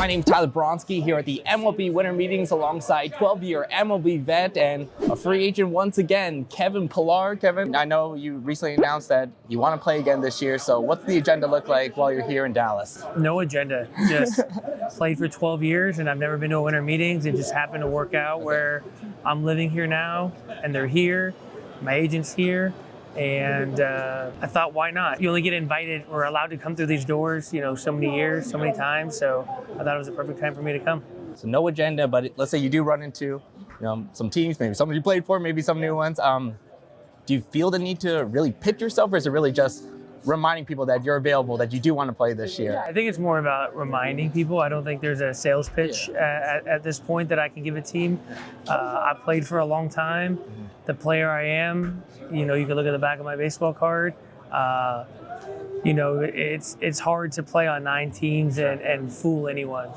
My name's Tyler Boronski here at the MLB Winter Meetings alongside 12-year MLB vet and a free agent once again, Kevin Pillar. Kevin, I know you recently announced that you want to play again this year, so what's the agenda look like while you're here in Dallas? No agenda, just played for 12 years and I've never been to a winter meetings. It just happened to work out where I'm living here now and they're here, my agent's here. And I thought, why not? You only get invited or allowed to come through these doors, so many years, so many times. So I thought it was a perfect time for me to come. So no agenda, but let's say you do run into, some teams, maybe some you played for, maybe some new ones. Do you feel the need to really pitch yourself, or is it really just reminding people that you're available, that you do want to play this year? I think it's more about reminding people. I don't think there's a sales pitch at this point that I can give a team. I played for a long time. The player I am, you can look at the back of my baseball card. It's hard to play on 9 teams and fool anyone.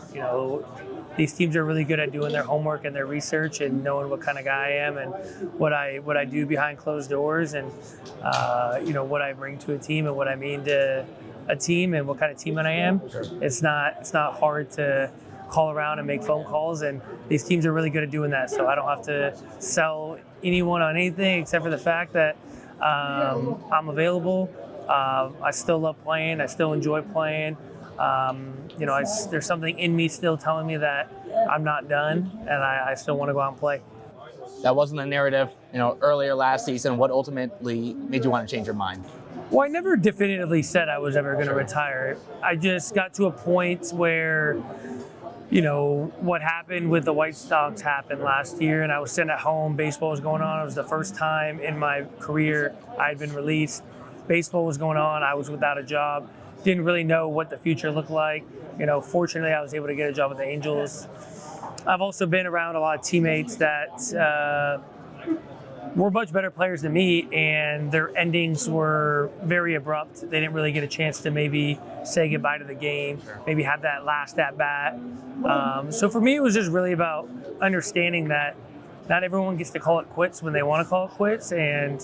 These teams are really good at doing their homework and their research and knowing what kind of guy I am and what I do behind closed doors and what I bring to a team and what I mean to a team and what kind of teammate I am. It's not hard to call around and make phone calls, and these teams are really good at doing that. So I don't have to sell anyone on anything except for the fact that I'm available. I still love playing. I still enjoy playing. There's something in me still telling me that I'm not done, and I still want to go out and play. That wasn't the narrative, earlier last season. What ultimately made you want to change your mind? Well, I never definitively said I was ever going to retire. I just got to a point where, what happened with the White Sox happened last year, and I was sitting at home. Baseball was going on. It was the first time in my career I had been released. Baseball was going on. I was without a job. Didn't really know what the future looked like. Fortunately, I was able to get a job with the Angels. I've also been around a lot of teammates that were much better players than me, and their endings were very abrupt. They didn't really get a chance to maybe say goodbye to the game, maybe have that last at-bat. So for me, it was just really about understanding that not everyone gets to call it quits when they want to call it quits. And,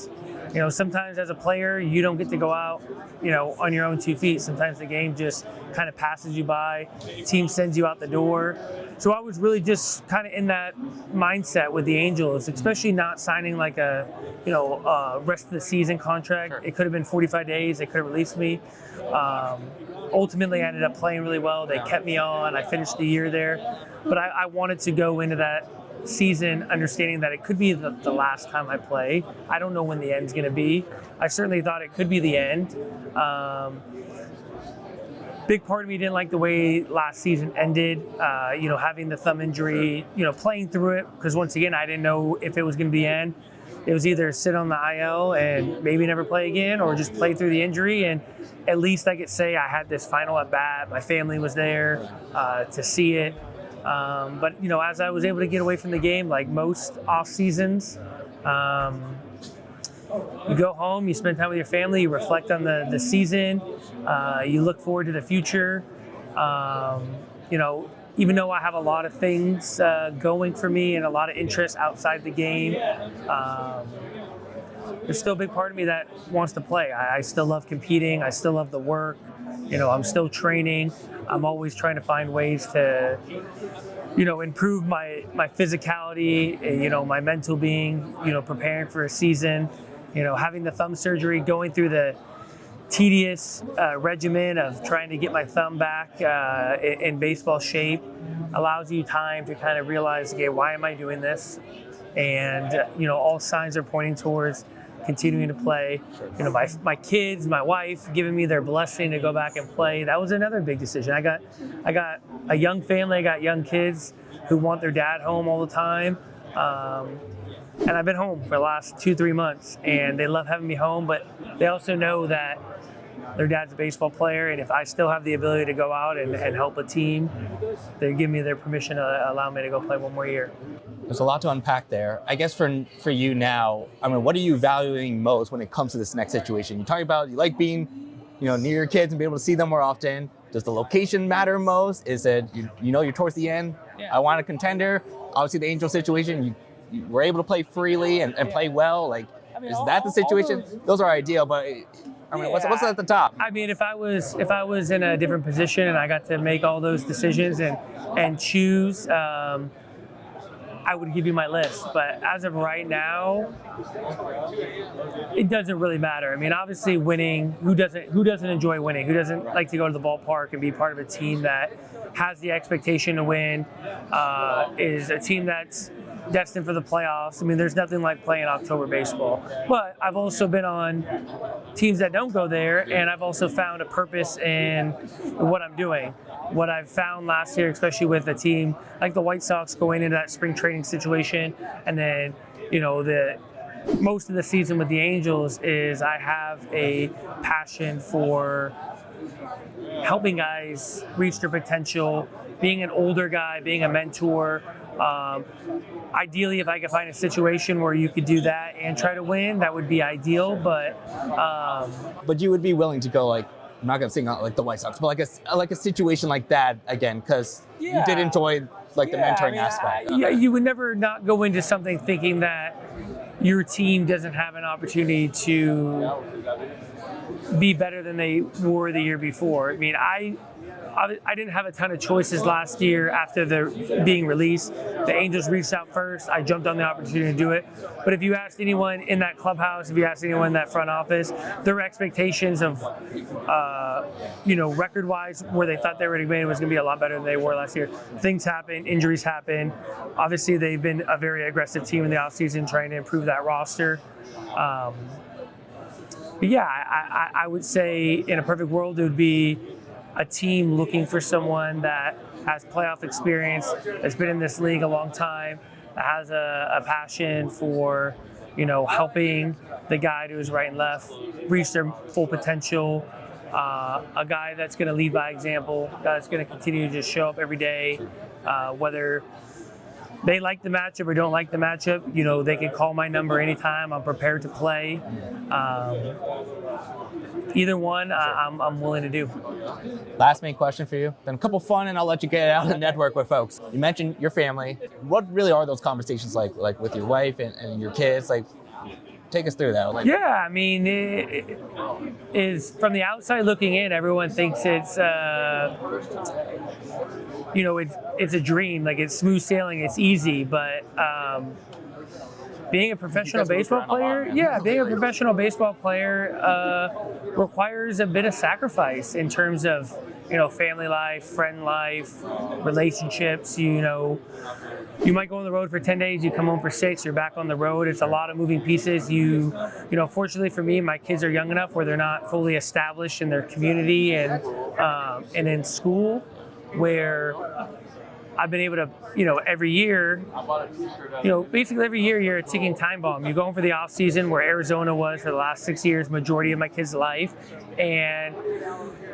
sometimes as a player, you don't get to go out, on your own 2 feet. Sometimes the game just kind of passes you by. The team sends you out the door. So I was really just kind of in that mindset with the Angels, especially not signing like a rest of the season contract. Sure. It could have been 45 days. They could have released me. Ultimately, I ended up playing really well. They kept me on. I finished the year there. But I wanted to go into that season understanding that it could be the last time I play. I don't know when the end's going to be. I certainly thought it could be the end. Big part of me didn't like the way last season ended, having the thumb injury, playing through it, because once again, I didn't know if it was going to be the end. It was either sit on the IL and maybe never play again, or just play through the injury, and at least I could say I had this final at bat. My family was there to see it. But as I was able to get away from the game, like most off seasons, you go home, you spend time with your family, you reflect on the season, you look forward to the future. Even though I have a lot of things going for me and a lot of interest outside the game, there's still a big part of me that wants to play. I still love competing. I still love the work. I'm still training. I'm always trying to find ways to, improve my physicality, my mental being, preparing for a season, having the thumb surgery, going through the tedious regimen of trying to get my thumb back in baseball shape allows you time to kind of realize, okay, why am I doing this? And, all signs are pointing towards continuing to play. My kids, my wife giving me their blessing to go back and play. That was another big decision. I got a young family, I got young kids who want their dad home all the time. And I've been home for the last 2-3 months, and they love having me home, but they also know that their dad's a baseball player, and if I still have the ability to go out and help a team, they give me their permission to allow me to go play one more year. There's a lot to unpack there. I guess for you now, what are you valuing most when it comes to this next situation? You talk about you like being, near your kids and be able to see them more often. Does the location matter most? Is it, you're towards the end? Yeah. I want a contender. Obviously, the Angel situation, you were able to play freely and play well. Is that the situation? Those are ideal, but I mean, what's at the top? I mean, if I was in a different position and I got to make all those decisions and choose, I would give you my list. But as of right now, it doesn't really matter. I mean, obviously, winning. Who doesn't enjoy winning? Who doesn't like to go to the ballpark and be part of a team that has the expectation to win? Is a team that's destined for the playoffs. I mean, there's nothing like playing October baseball. But I've also been on teams that don't go there, and I've also found a purpose in what I'm doing. What I've found last year, especially with a team like the White Sox going into that spring training situation, and then, the most of the season with the Angels, is I have a passion for helping guys reach their potential, being an older guy, being a mentor. Ideally, if I could find a situation where you could do that and try to win, that would be ideal. But you would be willing to go, like, I'm not gonna say not like the White Sox, but like a situation like that again, because you did enjoy the mentoring aspect. Yeah, you would never not go into something thinking that your team doesn't have an opportunity to be better than they were the year before. I mean, I didn't have a ton of choices last year after the being released. The Angels reached out first. I jumped on the opportunity to do it. But if you asked anyone in that clubhouse, if you asked anyone in that front office, their expectations of, record-wise, where they thought they were going to be was going to be a lot better than they were last year. Things happen, injuries happen. Obviously, they've been a very aggressive team in the offseason trying to improve that roster. But yeah, I would say in a perfect world, it would be a team looking for someone that has playoff experience, has been in this league a long time, that has a passion for, helping the guy who's right and left reach their full potential. A guy that's going to lead by example, a guy that's going to continue to just show up every day, whether they like the matchup or don't like the matchup. They can call my number anytime. I'm prepared to play. Either one, I'm willing to do. Last main question for you. Then a couple fun, and I'll let you get out and network with folks. You mentioned your family. What really are those conversations like with your wife and your kids? Like, take us through that. Yeah, I mean, it is from the outside looking in, everyone thinks it's, it's a dream. Like, it's smooth sailing, it's easy, but being a professional baseball player, requires a bit of sacrifice in terms of, family life, friend life, relationships. You might go on the road for 10 days, you come home for 6, you're back on the road. It's a lot of moving pieces. Fortunately for me, my kids are young enough where they're not fully established in their community and in school, where I've been able to, every year, basically every year you're a ticking time bomb. You go home for the off season where Arizona was for the last 6 years, majority of my kids' life. And,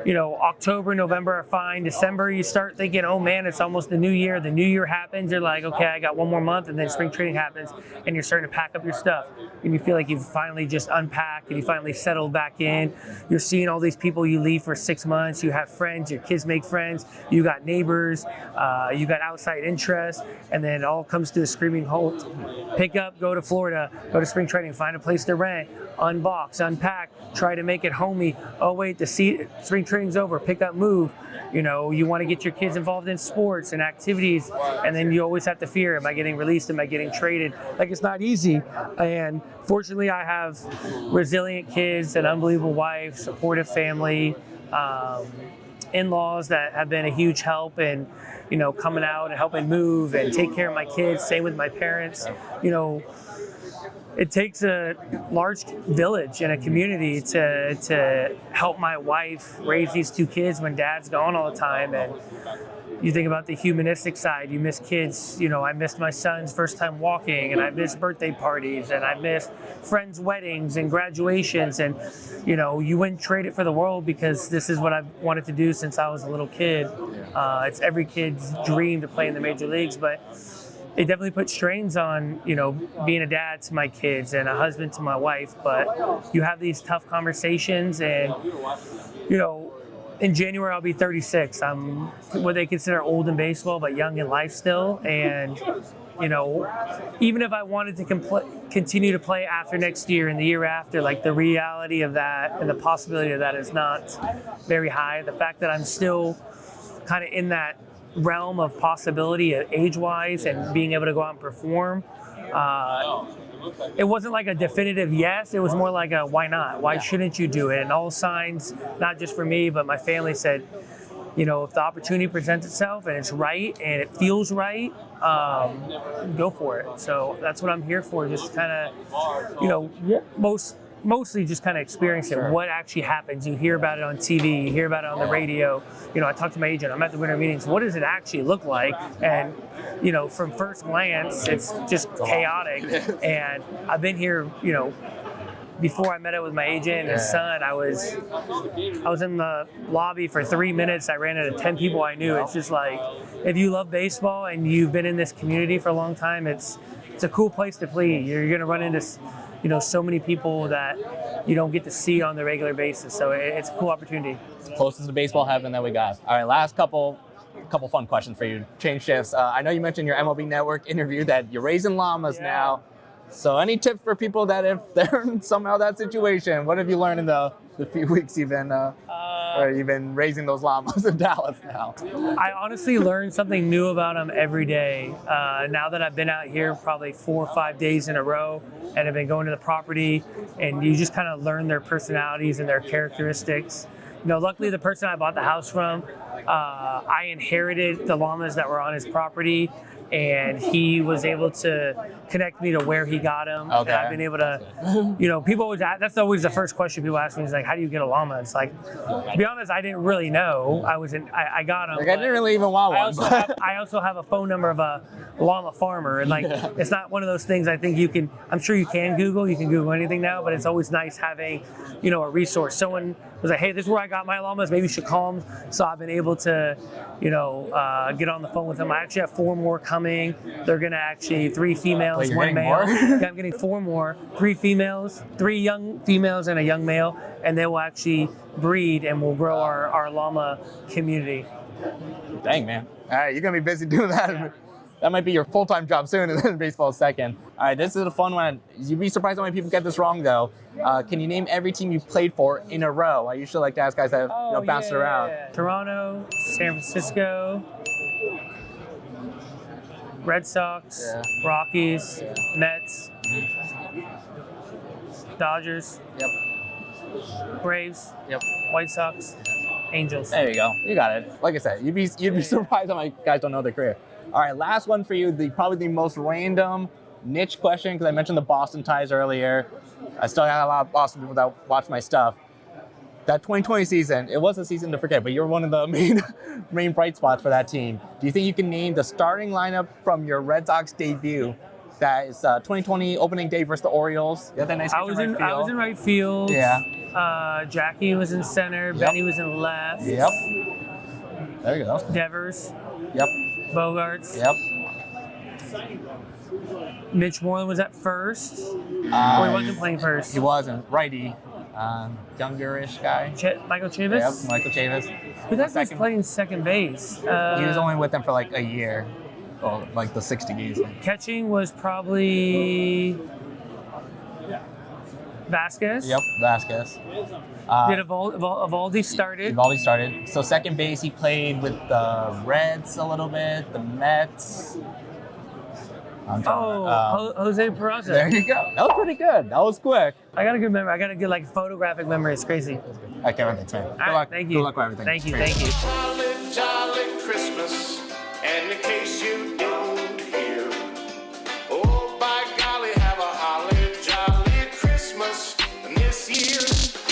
October, November are fine. December, you start thinking, oh man, it's almost the new year. The new year happens. You're like, okay, I got one more month. And then spring training happens and you're starting to pack up your stuff. And you feel like you've finally just unpacked and you finally settled back in. You're seeing all these people you leave for 6 months. You have friends, your kids make friends. You got neighbors, you got outside interest. And then it all comes to a screaming halt. Pick up, go to Florida, go to spring training, find a place to rent, unbox, unpack, try to make it homey. Oh wait, spring training's over, pick up, move. You want to get your kids involved in sports and activities, and then you always have to fear, am I getting released, am I getting traded? Like, it's not easy. And fortunately I have resilient kids, an unbelievable wife, supportive family, in-laws that have been a huge help in, coming out and helping move and take care of my kids. Same with my parents. It takes a large village and a community to help my wife raise these 2 kids when dad's gone all the time. And you think about the humanistic side, you miss kids. I missed my son's first time walking, and I missed birthday parties, and I missed friends' weddings and graduations. And, you wouldn't trade it for the world, because this is what I've wanted to do since I was a little kid. It's every kid's dream to play in the major leagues, but it definitely put strains on, being a dad to my kids and a husband to my wife. But you have these tough conversations, and, in January I'll be 36. I'm what they consider old in baseball, but young in life still. And you know, even if I wanted to continue to play after next year and the year after, like the reality of that and the possibility of that is not very high. The fact that I'm still kind of in that realm of possibility age-wise and being able to go out and perform, it wasn't like a definitive yes. It was more like a why not? Why shouldn't you do it? And all signs, not just for me, but my family said, you know, if the opportunity presents itself and it's right and it feels right, go for it. So that's what I'm here for. Just kind of, you know, mostly just kind of experiencing what actually happens. You hear about it on TV, you hear about it on the radio. You know, I talk to my agent, I'm at the winter meetings. What does it actually look like? And, you know, from first glance, it's just chaotic. And I've been here, you know, before I met up with my agent and his son, I was in the lobby for 3 minutes. I ran into 10 people I knew. It's just like, if you love baseball and you've been in this community for a long time, it's a cool place to play. You're going to run into, you know, so many people that you don't get to see on the regular basis. So it's a cool opportunity. It's the closest to baseball heaven that we got. All right, last couple fun questions for you. Change shifts. I know you mentioned your MLB Network interview that you're raising llamas now. So any tips for people that if they're in somehow that situation, what have you learned in the few weeks you've been raising those llamas in Dallas now? I honestly learn something new about them every day. Now that I've been out here probably 4 or 5 days in a row and have been going to the property, and you just kind of learn their personalities and their characteristics. You know, luckily the person I bought the house from, I inherited the llamas that were on his property, and he was able to connect me to where he got him. Okay. And I've been able to, you know, people always ask, that's always the first question people ask me is like, how do you get a llama? It's like, to be honest, I didn't really know. I got him. Like, I didn't really even want one. I also have a phone number of a llama farmer, and like, it's not one of those things I think you can, I'm sure you can Google anything now, but it's always nice having, you know, a resource. Someone was like, hey, this is where I got my llamas, maybe you should call them. So I've been able to, you know, get on the phone with them. I actually have 4 more coming. They're gonna actually 3 females, Wait, 1 male. more? Yeah, I'm getting 4 more, 3 females, 3 young females and a young male, and they will actually breed and we'll grow our llama community. Dang, man. All right, you're gonna be busy doing that. Yeah. That might be your full-time job soon, and then baseball second. All right, this is a fun one. You'd be surprised how many people get this wrong, though. Can you name every team you played for in a row? I usually like to ask guys that have bounced around. Yeah. Toronto, San Francisco, Red Sox, Rockies, Mets, Dodgers, Braves, White Sox, Angels. There you go. You got it. Like I said, you'd be surprised how many guys don't know their career. All right, last one for you. Probably the most random niche question, because I mentioned the Boston ties earlier. I still got a lot of Boston people that watch my stuff. That 2020 season, it was a season to forget, but you're one of the main bright spots for that team. Do you think you can name the starting lineup from your Red Sox debut? That is 2020 opening day versus the Orioles. You had that nice I was in right field. Yeah. Jackie was in center. Benny was in left. Yep. There you go. Devers. Yep. Bogarts. Yep. Mitch Moreland was at first. He wasn't playing first. He wasn't. Righty. Youngerish guy. Michael Chavis? Yep, Michael Chavis. But that guy's playing second base. He was only with them for like a year. Well, like the 60 games. Catching was probably Vasquez. Yep, Vasquez. Did Evaldi started? Evaldi started. So second base, he played with the Reds a little bit, the Mets. Jose Peraza. There you go. That was pretty good. That was quick. I got a good memory. I got a good photographic memory. It's crazy. I can't remember. Thanks, man. Good luck. Thank you. Good luck with everything. Thank you. Jolly, jolly Christmas.